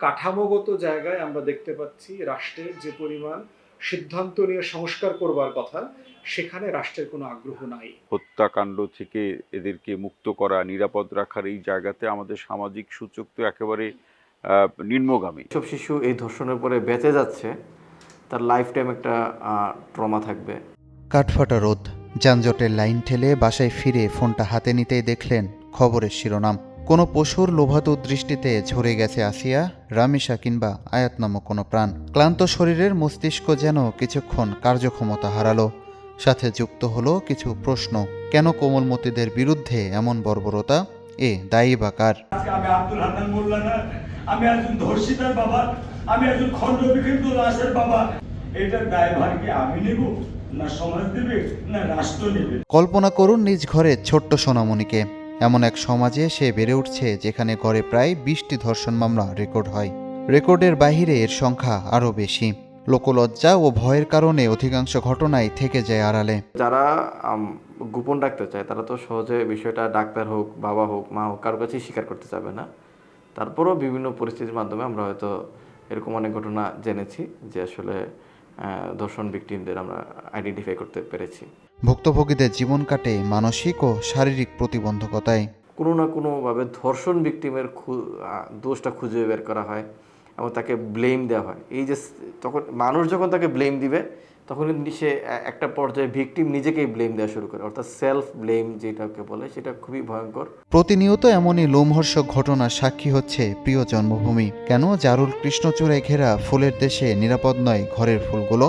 কাঠামোগত জায়গায় আমরা দেখতে পাচ্ছি রাষ্ট্রের যে পরিমাণ সিদ্ধান্ত নিয়ে সংস্কার করবার কথা, সেখানে রাষ্ট্রের কোনো আগ্রহ নাই। হত্যাকাণ্ড থেকে এদেরকে মুক্ত করা, নিরাপদ রাখার এই জায়গাতে আমাদের সামাজিক সূচক তো একেবারে নিম্নগামী। সব শিশু এই ধর্ষণের পরে বেঁচে যাচ্ছে, তার লাইফ টাইম একটা ট্রমা থাকবে। কাঠফাটা রোদ, যানজটের লাইন ঠেলে বাসায় ফিরে ফোনটা হাতে নিতেই দেখলেন খবরের শিরোনাম। কোনো পশুর লোভাতু দৃষ্টিতে ঝরে গেছে আসিয়া, রামিসা কিংবা আয়াত নামক কোনো প্রাণ। ক্লান্ত শরীরের মস্তিষ্ক যেন কিছুক্ষণ কার্যক্ষমতা হারালো। সাথে যুক্ত হলো কিছু প্রশ্ন। কেন কোমলমতিদের বিরুদ্ধে এমন বর্বরতা? এ দায়ী বা কার? আমি আব্দুল হান্নান মোল্লা না, আমি একজন ধর্ষিতার বাবা, আমি একজন খণ্ডবিকৃত লাশের বাবা। এটার দায়ভার কি আমি নেব, না সমাজ দেবে, না রাষ্ট্র নেবে? কল্পনা করুন নিজ ঘরে ছোট্ট সোনামণিকে। এমন এক সমাজে সে বেড়ে উঠছে যেখানে গড়ে প্রায় 20টি ধর্ষণ মামলা রেকর্ড হয়। রেকর্ডের বাইরে এর সংখ্যা আরও বেশি। লোকলজ্জা ও ভয়ের কারণে অধিকাংশ ঘটনাই থেকে যায় আড়ালে। যারা গোপন রাখতে চায় তারা তো সহজে বিষয়টা ডাক্তার হোক, বাবা হোক, মা হোক, কারোর কাছেই স্বীকার করতে চাবে না। তারপরেও বিভিন্ন পরিস্থিতির মাধ্যমে আমরা হয়তো এরকম অনেক ঘটনা জেনেছি যে আসলে ধর্ষণ ভিকটিমদের আমরা আইডেন্টিফাই করতে পেরেছি। ভুক্তভোগীদের জীবন কাটে মানসিক ও শারীরিক প্রতিবন্ধকতায়। কোনো না কোনোভাবে ধর্ষণ ভিকটিমের দোষটা খুঁজে বের করা হয় এবং তাকে ব্লেম দেওয়া হয়। এই যে তখন মানুষ যখন তাকে ব্লেম দিবে তখন কিন্তু সে একটা পর্যায়ে ভিকটিম নিজেকেই ব্লেম দেওয়া শুরু করে, অর্থাৎ সেলফ ব্লেম যেটাকে বলে, সেটা খুবই ভয়ঙ্কর। প্রতিনিয়ত এমনই লোমহর্ষক ঘটনার সাক্ষী হচ্ছে প্রিয় জন্মভূমি। কেন জারুল কৃষ্ণচূড়ায় ঘেরা ফুলের দেশে নিরাপদ নয় ঘরের ফুলগুলো?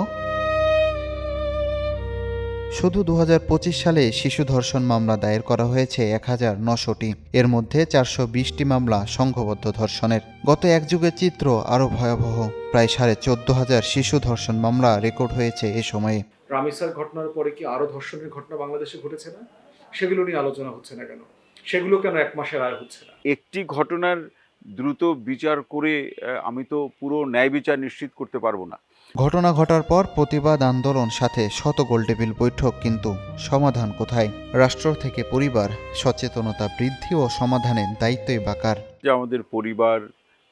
শুধু 2025 সালে শিশু ধর্ষণ মামলা দায়ের করা হয়েছে 1900টি। এর মধ্যে 420টি মামলা সংঘবদ্ধ ধর্ষণের। গত এক যুগের চিত্র আরও ভয়াবহ। প্রায় 14,500 শিশু ধর্ষণ মামলা রেকর্ড হয়েছে এ সময়ে। রামিসার ঘটনার পরে কি আরো ধর্ষণের ঘটনা বাংলাদেশে ঘটেছে না? সেগুলো নিয়ে আলোচনা হচ্ছে না কেন? সেগুলো কেন 1 মাসের আয় হচ্ছে না? একটি ঘটনার দ্রুত বিচার করে আমি তো পুরো ন্যায় বিচার নিশ্চিত করতে পারবো না। ঘটনা ঘটার পর প্রতিবাদ আন্দোলন, সাথে শত গোলটেবিল বৈঠক, কিন্তু সমাধান কোথায়? রাষ্ট্র থেকে পরিবার, সচেতনতা বৃদ্ধি ও সমাধানের দায়িত্বই বা কার? যে আমাদের পরিবার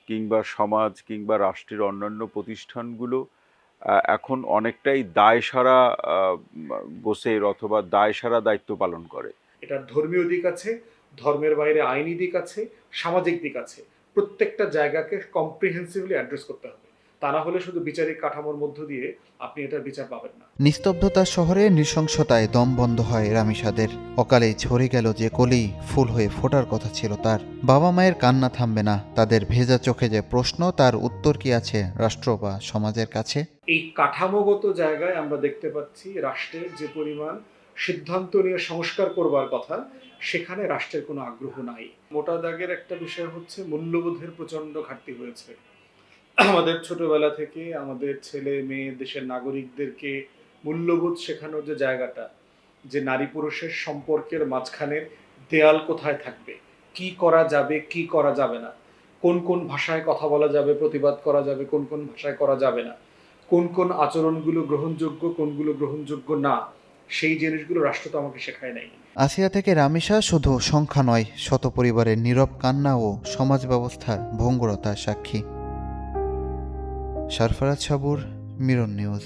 কিংবা সমাজ কিংবা রাষ্ট্রের অন্যান্য প্রতিষ্ঠানগুলো এখন অনেকটাই দায়সারা গোছের অথবা দায়সারা দায়িত্ব পালন করে। এটার ধর্মীয় দিক আছে, ধর্মের বাইরে আইনি দিক আছে, সামাজিক দিক আছে। প্রত্যেকটা জায়গাকে কম্প্রিহেন্সিভলি অ্যাড্রেস করতে হবে। তা না হলে শুধু বিচারিক কাঠামোর মধ্য দিয়ে আপনি এটার বিচার পাবেন না। নিস্তব্ধতার শহরে নৃশংসতায় দম বন্ধ হয় রামিসাদের। অকালেই ঝরে গেল যে কলি ফুল হয়ে ফোটার কথা ছিল তার। বাবা মায়ের কান্না থামবে না। তাদের ভেজা চোখে যে প্রশ্ন, তার উত্তর কি আছে রাষ্ট্র বা সমাজের কাছে? এই কাঠামোগত জায়গায় আমরা দেখতে পাচ্ছি রাষ্ট্রের যে পরিমাণ সিদ্ধান্ত নিয়ে সংস্কার করবার কথা, সেখানে রাষ্ট্রের কোনো আগ্রহ নাই। মোটা দাগের একটা বিষয় হচ্ছে মূল্যবোধের প্রচণ্ড ঘাটতি হয়েছে। আমাদের ছোটবেলা থেকে আমাদের ছেলে মেয়ে, দেশের নাগরিকদেরকে মূল্যবোধ শেখানোর যে জায়গাটা, যে নারী পুরুষের সম্পর্কের মাঝখানে দেয়াল কোথায় থাকবে, কি করা যাবে কি করা যাবে না, কোন কোন ভাষায় কথা বলা যাবে, প্রতিবাদ করা যাবে, কোন কোন ভাষায় করা যাবে না, কোন কোন আচরণগুলো গ্রহণযোগ্য, কোনগুলো গ্রহণযোগ্য না, সেই জিনিসগুলো রাষ্ট্র তো আমাকে শেখায় নাই। আসিয়া থেকে রামিসা শুধু সংখ্যা নয়, শত পরিবারের নীরব কান্না ও সমাজ ব্যবস্থার ভঙ্গুরতার সাক্ষী। সরফরাজ সাবুর, মিরর নিউজ।